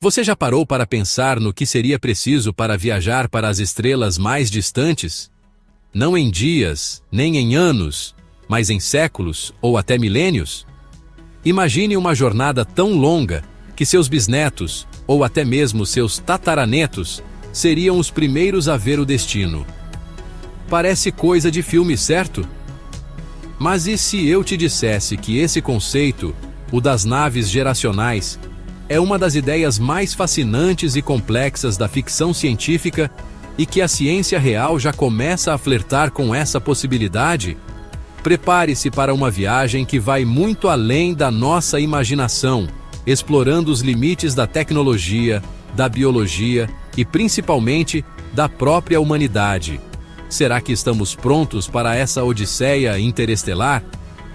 Você já parou para pensar no que seria preciso para viajar para as estrelas mais distantes? Não em dias, nem em anos, mas em séculos ou até milênios? Imagine uma jornada tão longa que seus bisnetos, ou até mesmo seus tataranetos, seriam os primeiros a ver o destino. Parece coisa de filme, certo? Mas e se eu te dissesse que esse conceito, o das naves geracionais, é uma das ideias mais fascinantes e complexas da ficção científica e que a ciência real já começa a flertar com essa possibilidade? Prepare-se para uma viagem que vai muito além da nossa imaginação, explorando os limites da tecnologia, da biologia e principalmente da própria humanidade. Será que estamos prontos para essa odisseia interestelar?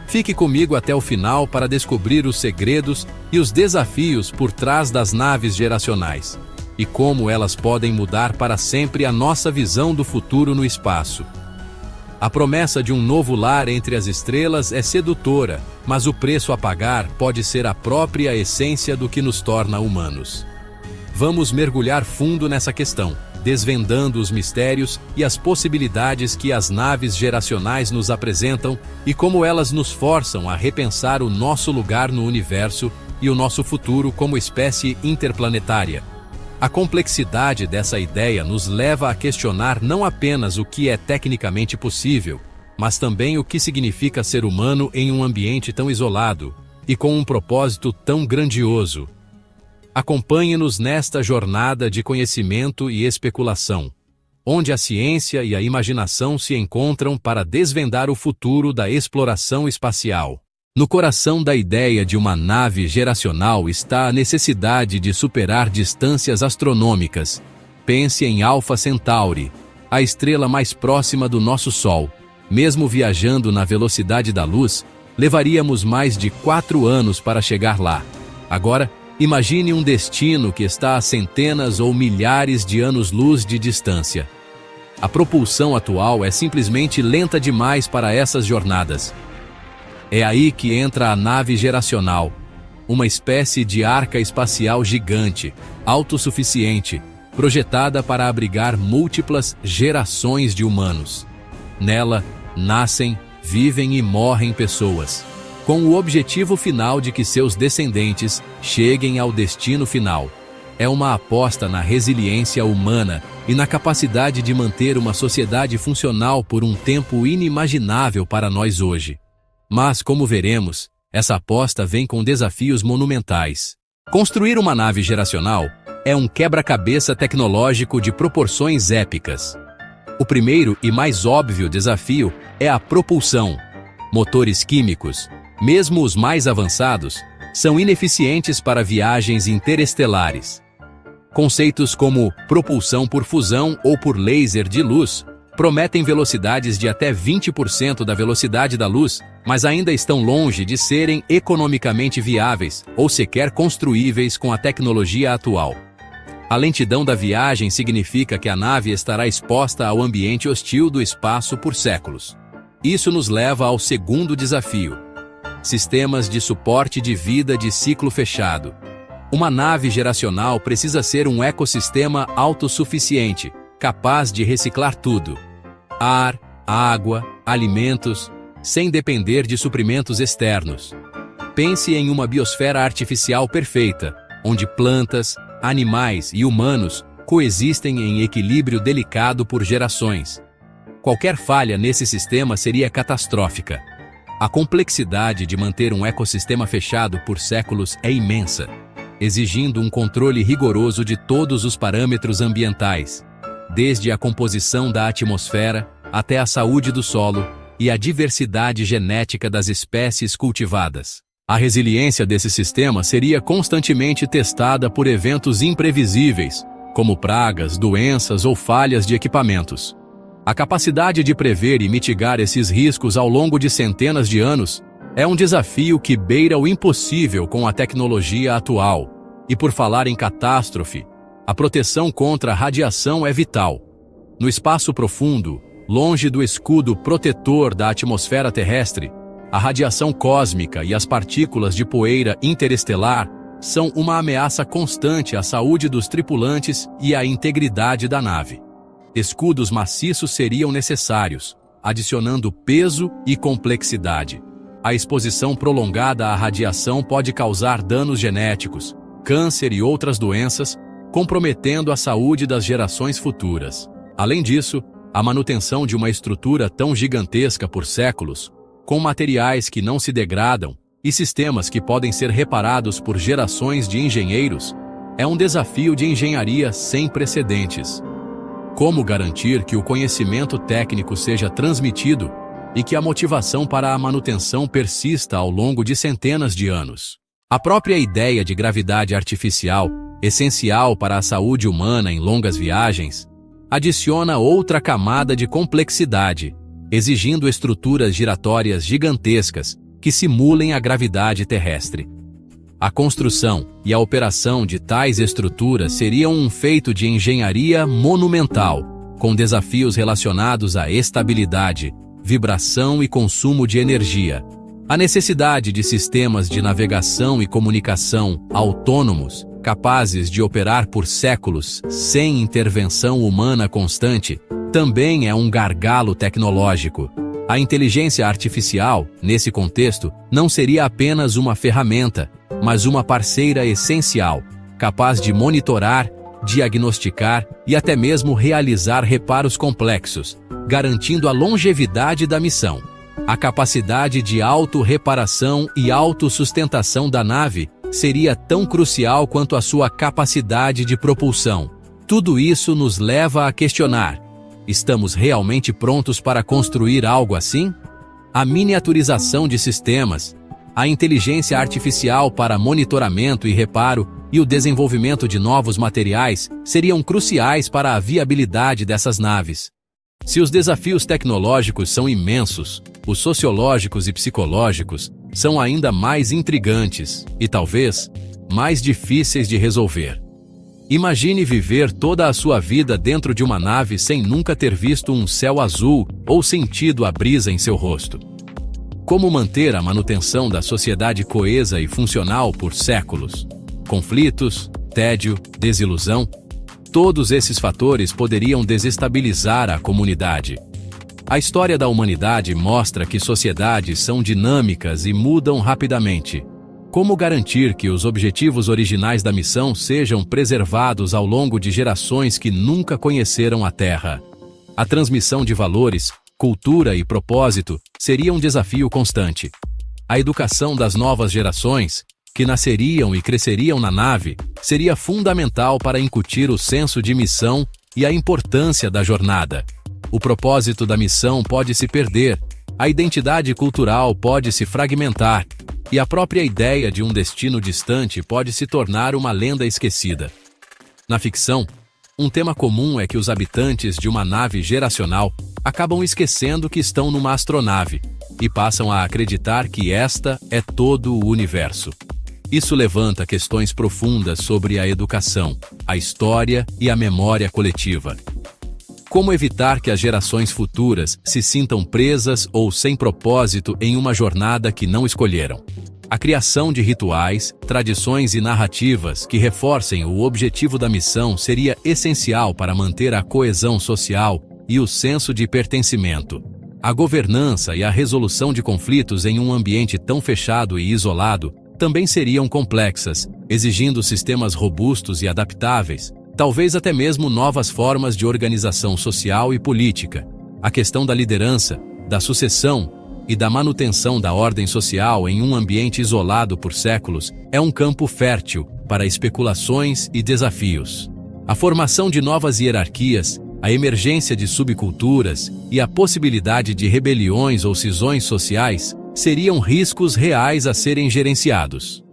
Fique comigo até o final para descobrir os segredos e os desafios por trás das naves geracionais e como elas podem mudar para sempre a nossa visão do futuro no espaço. A promessa de um novo lar entre as estrelas é sedutora, mas o preço a pagar pode ser a própria essência do que nos torna humanos. Vamos mergulhar fundo nessa questão, desvendando os mistérios e as possibilidades que as naves geracionais nos apresentam e como elas nos forçam a repensar o nosso lugar no universo e o nosso futuro como espécie interplanetária. A complexidade dessa ideia nos leva a questionar não apenas o que é tecnicamente possível, mas também o que significa ser humano em um ambiente tão isolado e com um propósito tão grandioso. Acompanhe-nos nesta jornada de conhecimento e especulação, onde a ciência e a imaginação se encontram para desvendar o futuro da exploração espacial. No coração da ideia de uma nave geracional está a necessidade de superar distâncias astronômicas. Pense em Alpha Centauri, a estrela mais próxima do nosso Sol. Mesmo viajando na velocidade da luz, levaríamos mais de 4 anos para chegar lá. Agora, imagine um destino que está a centenas ou milhares de anos-luz de distância. A propulsão atual é simplesmente lenta demais para essas jornadas. É aí que entra a nave geracional, uma espécie de arca espacial gigante, autossuficiente, projetada para abrigar múltiplas gerações de humanos. Nela, nascem, vivem e morrem pessoas, com o objetivo final de que seus descendentes cheguem ao destino final. É uma aposta na resiliência humana e na capacidade de manter uma sociedade funcional por um tempo inimaginável para nós hoje. Mas, como veremos, essa aposta vem com desafios monumentais. Construir uma nave geracional é um quebra-cabeça tecnológico de proporções épicas. O primeiro e mais óbvio desafio é a propulsão. Motores químicos, mesmo os mais avançados, são ineficientes para viagens interestelares. Conceitos como propulsão por fusão ou por laser de luz prometem velocidades de até 20% da velocidade da luz, mas ainda estão longe de serem economicamente viáveis ou sequer construíveis com a tecnologia atual. A lentidão da viagem significa que a nave estará exposta ao ambiente hostil do espaço por séculos. Isso nos leva ao segundo desafio: sistemas de suporte de vida de ciclo fechado. Uma nave geracional precisa ser um ecossistema autossuficiente, capaz de reciclar tudo: ar, água, alimentos, sem depender de suprimentos externos. Pense em uma biosfera artificial perfeita, onde plantas, animais e humanos coexistem em equilíbrio delicado por gerações. Qualquer falha nesse sistema seria catastrófica. A complexidade de manter um ecossistema fechado por séculos é imensa, exigindo um controle rigoroso de todos os parâmetros ambientais, desde a composição da atmosfera até a saúde do solo e a diversidade genética das espécies cultivadas. A resiliência desse sistema seria constantemente testada por eventos imprevisíveis, como pragas, doenças ou falhas de equipamentos. A capacidade de prever e mitigar esses riscos ao longo de centenas de anos é um desafio que beira o impossível com a tecnologia atual. E por falar em catástrofe, a proteção contra a radiação é vital. No espaço profundo, longe do escudo protetor da atmosfera terrestre, a radiação cósmica e as partículas de poeira interestelar são uma ameaça constante à saúde dos tripulantes e à integridade da nave. Escudos maciços seriam necessários, adicionando peso e complexidade. A exposição prolongada à radiação pode causar danos genéticos, câncer e outras doenças, comprometendo a saúde das gerações futuras. Além disso, a manutenção de uma estrutura tão gigantesca por séculos, com materiais que não se degradam e sistemas que podem ser reparados por gerações de engenheiros, é um desafio de engenharia sem precedentes. Como garantir que o conhecimento técnico seja transmitido e que a motivação para a manutenção persista ao longo de centenas de anos? A própria ideia de gravidade artificial, essencial para a saúde humana em longas viagens, adiciona outra camada de complexidade, exigindo estruturas giratórias gigantescas que simulem a gravidade terrestre. A construção e a operação de tais estruturas seriam um feito de engenharia monumental, com desafios relacionados à estabilidade, vibração e consumo de energia. A necessidade de sistemas de navegação e comunicação autônomos, capazes de operar por séculos sem intervenção humana constante, também é um gargalo tecnológico. A inteligência artificial, nesse contexto, não seria apenas uma ferramenta, mas uma parceira essencial, capaz de monitorar, diagnosticar e até mesmo realizar reparos complexos, garantindo a longevidade da missão. A capacidade de autorreparação e autossustentação da nave seria tão crucial quanto a sua capacidade de propulsão. Tudo isso nos leva a questionar: estamos realmente prontos para construir algo assim? A miniaturização de sistemas, a inteligência artificial para monitoramento e reparo e o desenvolvimento de novos materiais seriam cruciais para a viabilidade dessas naves. Se os desafios tecnológicos são imensos, os sociológicos e psicológicos são ainda mais intrigantes e, talvez, mais difíceis de resolver. Imagine viver toda a sua vida dentro de uma nave sem nunca ter visto um céu azul ou sentido a brisa em seu rosto. Como manter a manutenção da sociedade coesa e funcional por séculos? Conflitos, tédio, desilusão? Todos esses fatores poderiam desestabilizar a comunidade. A história da humanidade mostra que sociedades são dinâmicas e mudam rapidamente. Como garantir que os objetivos originais da missão sejam preservados ao longo de gerações que nunca conheceram a Terra? A transmissão de valores, cultura e propósito seria um desafio constante. A educação das novas gerações, que nasceriam e cresceriam na nave, seria fundamental para incutir o senso de missão e a importância da jornada. O propósito da missão pode se perder, a identidade cultural pode se fragmentar, e a própria ideia de um destino distante pode se tornar uma lenda esquecida. Na ficção, um tema comum é que os habitantes de uma nave geracional acabam esquecendo que estão numa astronave e passam a acreditar que esta é todo o universo. Isso levanta questões profundas sobre a educação, a história e a memória coletiva. Como evitar que as gerações futuras se sintam presas ou sem propósito em uma jornada que não escolheram? A criação de rituais, tradições e narrativas que reforcem o objetivo da missão seria essencial para manter a coesão social e o senso de pertencimento. A governança e a resolução de conflitos em um ambiente tão fechado e isolado também seriam complexas, exigindo sistemas robustos e adaptáveis, talvez até mesmo novas formas de organização social e política. A questão da liderança, da sucessão e da manutenção da ordem social em um ambiente isolado por séculos é um campo fértil para especulações e desafios. A formação de novas hierarquias, a emergência de subculturas e a possibilidade de rebeliões ou cisões sociais seriam riscos reais a serem gerenciados.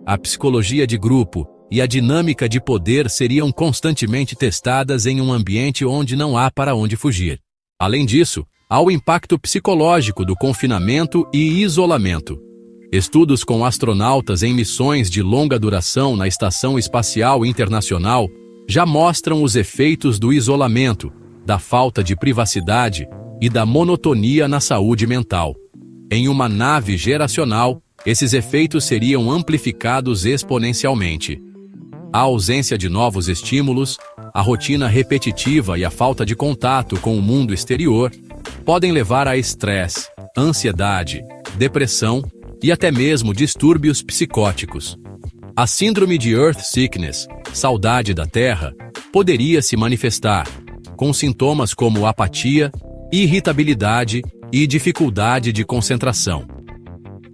A psicologia de grupo e a dinâmica de poder seriam constantemente testadas em um ambiente onde não há para onde fugir. Além disso, há o impacto psicológico do confinamento e isolamento. Estudos com astronautas em missões de longa duração na Estação Espacial Internacional já mostram os efeitos do isolamento, da falta de privacidade e da monotonia na saúde mental. Em uma nave geracional, esses efeitos seriam amplificados exponencialmente. A ausência de novos estímulos, a rotina repetitiva e a falta de contato com o mundo exterior podem levar a estresse, ansiedade, depressão e até mesmo distúrbios psicóticos. A síndrome de Earth Sickness, saudade da Terra, poderia se manifestar com sintomas como apatia, irritabilidade e dificuldade de concentração.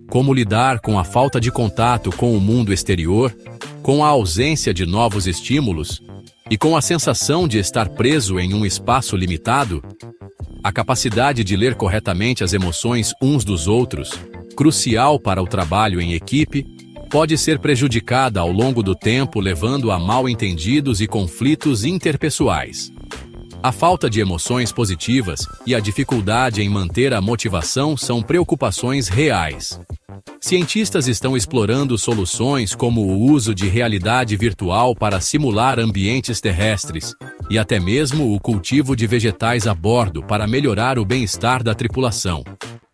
Como lidar com a falta de contato com o mundo exterior, com a ausência de novos estímulos e com a sensação de estar preso em um espaço limitado? A capacidade de ler corretamente as emoções uns dos outros, crucial para o trabalho em equipe, pode ser prejudicada ao longo do tempo, levando a mal-entendidos e conflitos interpessoais. A falta de emoções positivas e a dificuldade em manter a motivação são preocupações reais. Cientistas estão explorando soluções como o uso de realidade virtual para simular ambientes terrestres e até mesmo o cultivo de vegetais a bordo para melhorar o bem-estar da tripulação.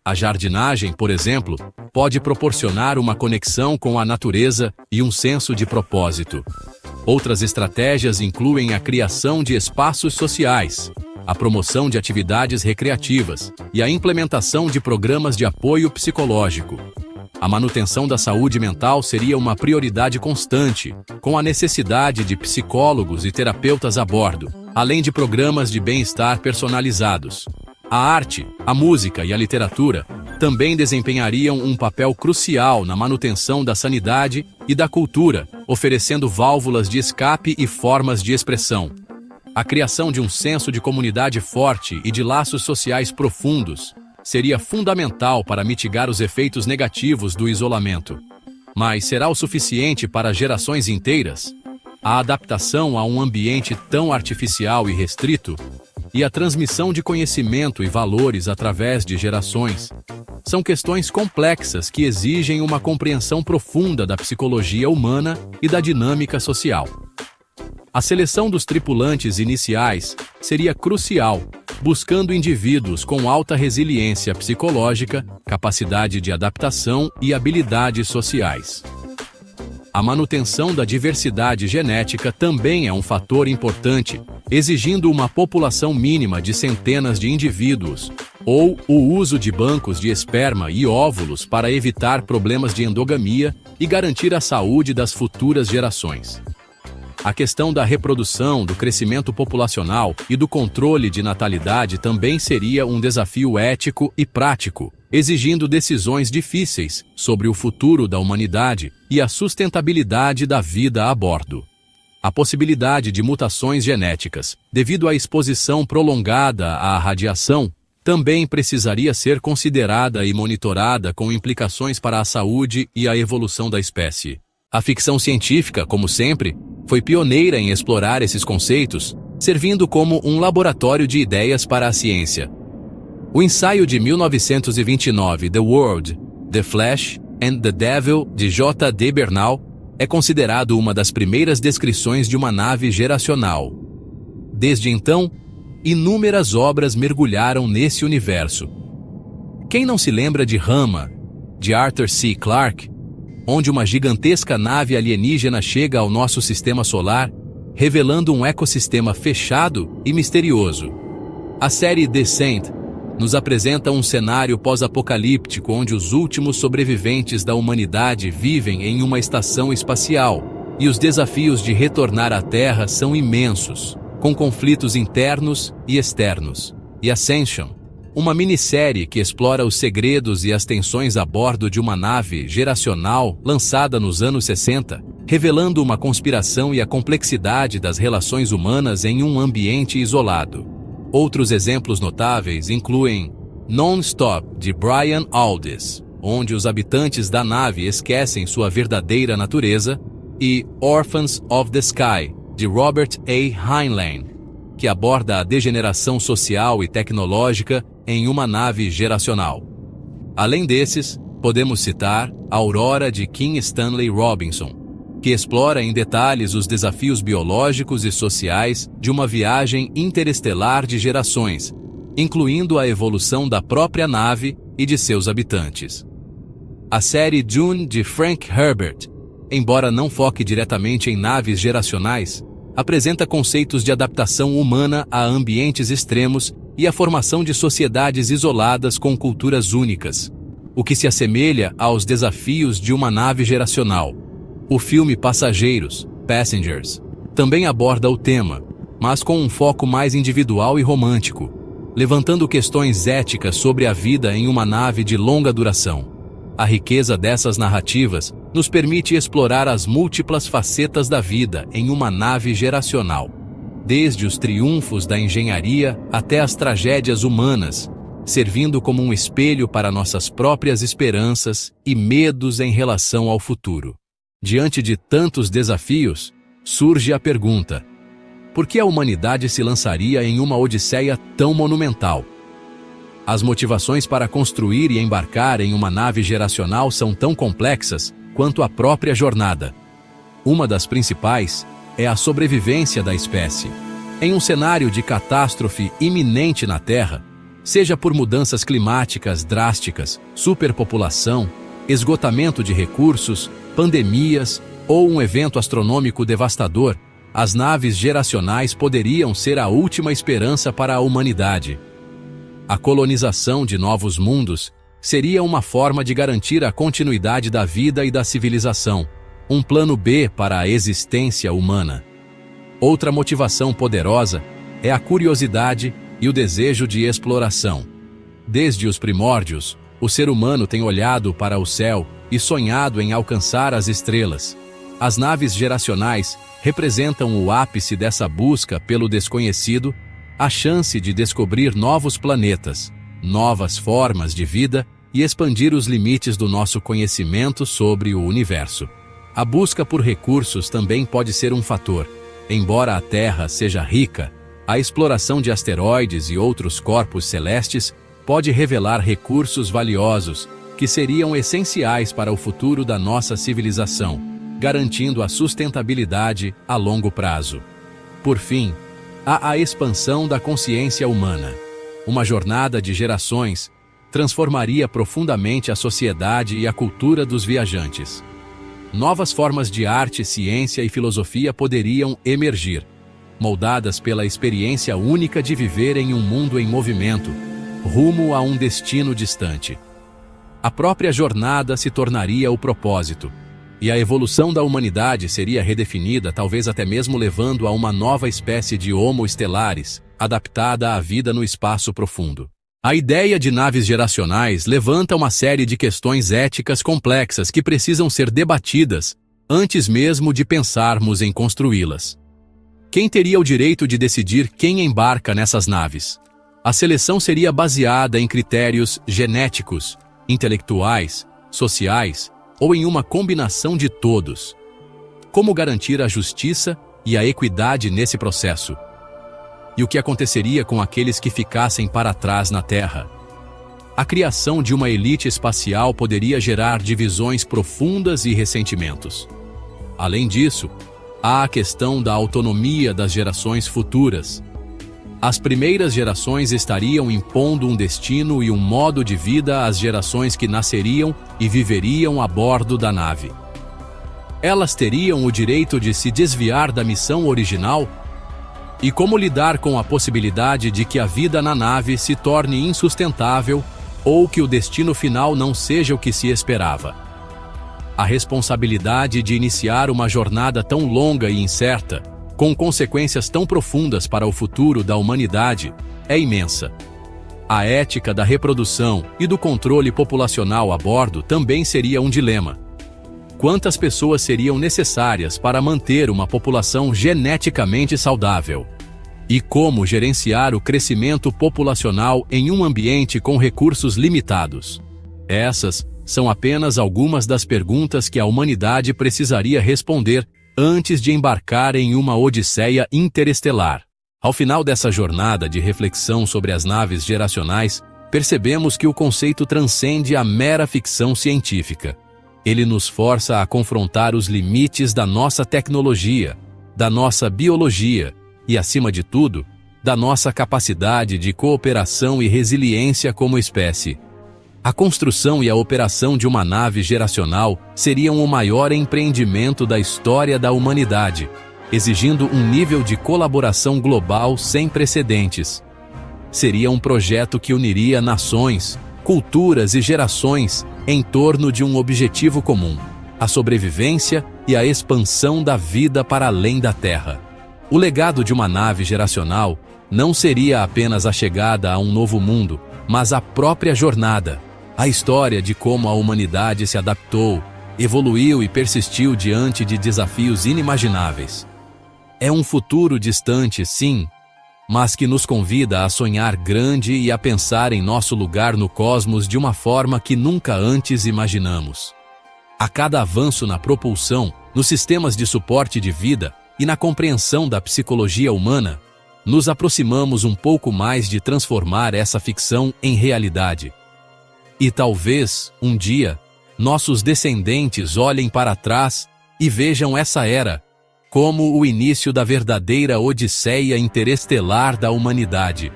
A jardinagem, por exemplo, pode proporcionar uma conexão com a natureza e um senso de propósito. Outras estratégias incluem a criação de espaços sociais, a promoção de atividades recreativas e a implementação de programas de apoio psicológico. A manutenção da saúde mental seria uma prioridade constante, com a necessidade de psicólogos e terapeutas a bordo, além de programas de bem-estar personalizados. A arte, a música e a literatura também desempenhariam um papel crucial na manutenção da sanidade e da cultura, oferecendo válvulas de escape e formas de expressão. A criação de um senso de comunidade forte e de laços sociais profundos seria fundamental para mitigar os efeitos negativos do isolamento. Mas será o suficiente para gerações inteiras? A adaptação a um ambiente tão artificial e restrito e a transmissão de conhecimento e valores através de gerações são questões complexas que exigem uma compreensão profunda da psicologia humana e da dinâmica social. A seleção dos tripulantes iniciais seria crucial, buscando indivíduos com alta resiliência psicológica, capacidade de adaptação e habilidades sociais. A manutenção da diversidade genética também é um fator importante, exigindo uma população mínima de centenas de indivíduos, ou o uso de bancos de esperma e óvulos para evitar problemas de endogamia e garantir a saúde das futuras gerações. A questão da reprodução, do crescimento populacional e do controle de natalidade também seria um desafio ético e prático, exigindo decisões difíceis sobre o futuro da humanidade e a sustentabilidade da vida a bordo. A possibilidade de mutações genéticas, devido à exposição prolongada à radiação, também precisaria ser considerada e monitorada com implicações para a saúde e a evolução da espécie. A ficção científica, como sempre, foi pioneira em explorar esses conceitos, servindo como um laboratório de ideias para a ciência. O ensaio de 1929, The World, The Flash and the Devil, de J. D. Bernal, é considerado uma das primeiras descrições de uma nave geracional. Desde então, inúmeras obras mergulharam nesse universo. Quem não se lembra de Rama, de Arthur C. Clarke, onde uma gigantesca nave alienígena chega ao nosso sistema solar, revelando um ecossistema fechado e misterioso. A série Descent nos apresenta um cenário pós-apocalíptico onde os últimos sobreviventes da humanidade vivem em uma estação espacial, e os desafios de retornar à Terra são imensos, com conflitos internos e externos. E Ascension, uma minissérie que explora os segredos e as tensões a bordo de uma nave geracional lançada nos anos 60, revelando uma conspiração e a complexidade das relações humanas em um ambiente isolado. Outros exemplos notáveis incluem Non-Stop, de Brian Aldiss, onde os habitantes da nave esquecem sua verdadeira natureza, e Orphans of the Sky, de Robert A. Heinlein, que aborda a degeneração social e tecnológica em uma nave geracional. Além desses, podemos citar Aurora, de Kim Stanley Robinson, que explora em detalhes os desafios biológicos e sociais de uma viagem interestelar de gerações, incluindo a evolução da própria nave e de seus habitantes. A série Dune, de Frank Herbert, embora não foque diretamente em naves geracionais, apresenta conceitos de adaptação humana a ambientes extremos e a formação de sociedades isoladas com culturas únicas, o que se assemelha aos desafios de uma nave geracional. O filme Passageiros, Passengers, também aborda o tema, mas com um foco mais individual e romântico, levantando questões éticas sobre a vida em uma nave de longa duração. A riqueza dessas narrativas nos permite explorar as múltiplas facetas da vida em uma nave geracional, desde os triunfos da engenharia até as tragédias humanas, servindo como um espelho para nossas próprias esperanças e medos em relação ao futuro. Diante de tantos desafios, surge a pergunta: por que a humanidade se lançaria em uma odisseia tão monumental? As motivações para construir e embarcar em uma nave geracional são tão complexas quanto a própria jornada. Uma das principais é a sobrevivência da espécie. Em um cenário de catástrofe iminente na Terra, seja por mudanças climáticas drásticas, superpopulação, esgotamento de recursos, pandemias ou um evento astronômico devastador, as naves geracionais poderiam ser a última esperança para a humanidade. A colonização de novos mundos seria uma forma de garantir a continuidade da vida e da civilização, um plano B para a existência humana. Outra motivação poderosa é a curiosidade e o desejo de exploração. Desde os primórdios, o ser humano tem olhado para o céu e sonhado em alcançar as estrelas. As naves geracionais representam o ápice dessa busca pelo desconhecido, a chance de descobrir novos planetas, novas formas de vida e expandir os limites do nosso conhecimento sobre o universo. A busca por recursos também pode ser um fator. Embora a Terra seja rica, a exploração de asteroides e outros corpos celestes pode revelar recursos valiosos que seriam essenciais para o futuro da nossa civilização, garantindo a sustentabilidade a longo prazo. Por fim, há a expansão da consciência humana. Uma jornada de gerações transformaria profundamente a sociedade e a cultura dos viajantes. Novas formas de arte, ciência e filosofia poderiam emergir, moldadas pela experiência única de viver em um mundo em movimento, rumo a um destino distante. A própria jornada se tornaria o propósito, e a evolução da humanidade seria redefinida, talvez até mesmo levando a uma nova espécie de Homo stellaris, adaptada à vida no espaço profundo. A ideia de naves geracionais levanta uma série de questões éticas complexas que precisam ser debatidas antes mesmo de pensarmos em construí-las. Quem teria o direito de decidir quem embarca nessas naves? A seleção seria baseada em critérios genéticos, intelectuais, sociais ou em uma combinação de todos. Como garantir a justiça e a equidade nesse processo? E o que aconteceria com aqueles que ficassem para trás na Terra? A criação de uma elite espacial poderia gerar divisões profundas e ressentimentos. Além disso, há a questão da autonomia das gerações futuras. As primeiras gerações estariam impondo um destino e um modo de vida às gerações que nasceriam e viveriam a bordo da nave. Elas teriam o direito de se desviar da missão original? E como lidar com a possibilidade de que a vida na nave se torne insustentável ou que o destino final não seja o que se esperava? A responsabilidade de iniciar uma jornada tão longa e incerta, com consequências tão profundas para o futuro da humanidade, é imensa. A ética da reprodução e do controle populacional a bordo também seria um dilema. Quantas pessoas seriam necessárias para manter uma população geneticamente saudável? E como gerenciar o crescimento populacional em um ambiente com recursos limitados? Essas são apenas algumas das perguntas que a humanidade precisaria responder antes de embarcar em uma odisseia interestelar. Ao final dessa jornada de reflexão sobre as naves geracionais, percebemos que o conceito transcende a mera ficção científica. Ele nos força a confrontar os limites da nossa tecnologia, da nossa biologia e, acima de tudo, da nossa capacidade de cooperação e resiliência como espécie. A construção e a operação de uma nave geracional seriam o maior empreendimento da história da humanidade, exigindo um nível de colaboração global sem precedentes. Seria um projeto que uniria nações, culturas e gerações em torno de um objetivo comum: a sobrevivência e a expansão da vida para além da Terra. O legado de uma nave geracional não seria apenas a chegada a um novo mundo, mas a própria jornada, a história de como a humanidade se adaptou, evoluiu e persistiu diante de desafios inimagináveis. É um futuro distante, sim, mas que nos convida a sonhar grande e a pensar em nosso lugar no cosmos de uma forma que nunca antes imaginamos. A cada avanço na propulsão, nos sistemas de suporte de vida e na compreensão da psicologia humana, nos aproximamos um pouco mais de transformar essa ficção em realidade. E talvez, um dia, nossos descendentes olhem para trás e vejam essa era como o início da verdadeira odisseia interestelar da humanidade.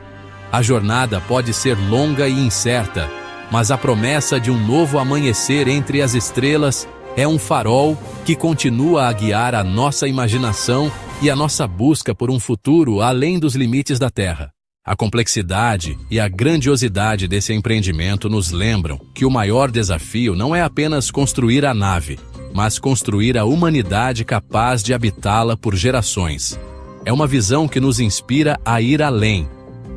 A jornada pode ser longa e incerta, mas a promessa de um novo amanhecer entre as estrelas é um farol que continua a guiar a nossa imaginação e a nossa busca por um futuro além dos limites da Terra. A complexidade e a grandiosidade desse empreendimento nos lembram que o maior desafio não é apenas construir a nave, mas construir a humanidade capaz de habitá-la por gerações. É uma visão que nos inspira a ir além,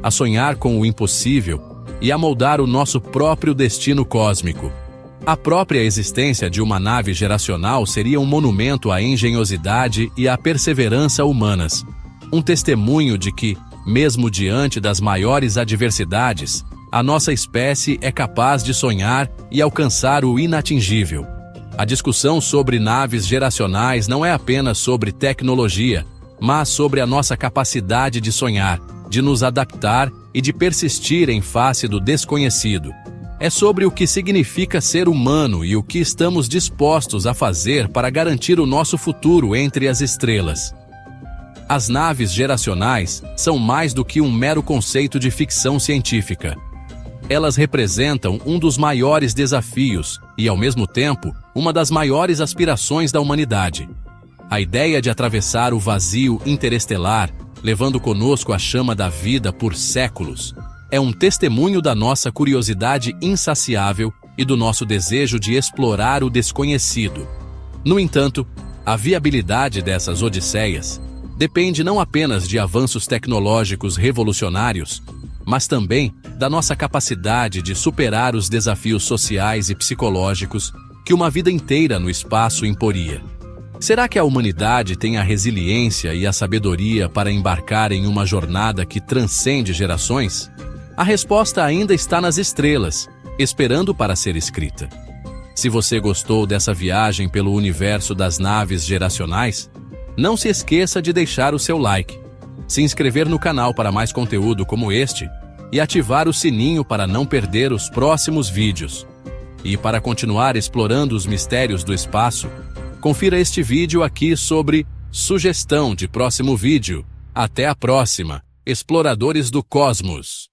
a sonhar com o impossível e a moldar o nosso próprio destino cósmico. A própria existência de uma nave geracional seria um monumento à engenhosidade e à perseverança humanas, um testemunho de que, mesmo diante das maiores adversidades, a nossa espécie é capaz de sonhar e alcançar o inatingível. A discussão sobre naves geracionais não é apenas sobre tecnologia, mas sobre a nossa capacidade de sonhar, de nos adaptar e de persistir em face do desconhecido. É sobre o que significa ser humano e o que estamos dispostos a fazer para garantir o nosso futuro entre as estrelas. As naves geracionais são mais do que um mero conceito de ficção científica. Elas representam um dos maiores desafios e, ao mesmo tempo, uma das maiores aspirações da humanidade. A ideia de atravessar o vazio interestelar, levando conosco a chama da vida por séculos, é um testemunho da nossa curiosidade insaciável e do nosso desejo de explorar o desconhecido. No entanto, a viabilidade dessas odisseias depende não apenas de avanços tecnológicos revolucionários, mas também da nossa capacidade de superar os desafios sociais e psicológicos que uma vida inteira no espaço imporia. Será que a humanidade tem a resiliência e a sabedoria para embarcar em uma jornada que transcende gerações? A resposta ainda está nas estrelas, esperando para ser escrita. Se você gostou dessa viagem pelo universo das naves geracionais, não se esqueça de deixar o seu like, se inscrever no canal para mais conteúdo como este e ativar o sininho para não perder os próximos vídeos. E para continuar explorando os mistérios do espaço, confira este vídeo aqui sobre sugestão de próximo vídeo. Até a próxima, exploradores do cosmos!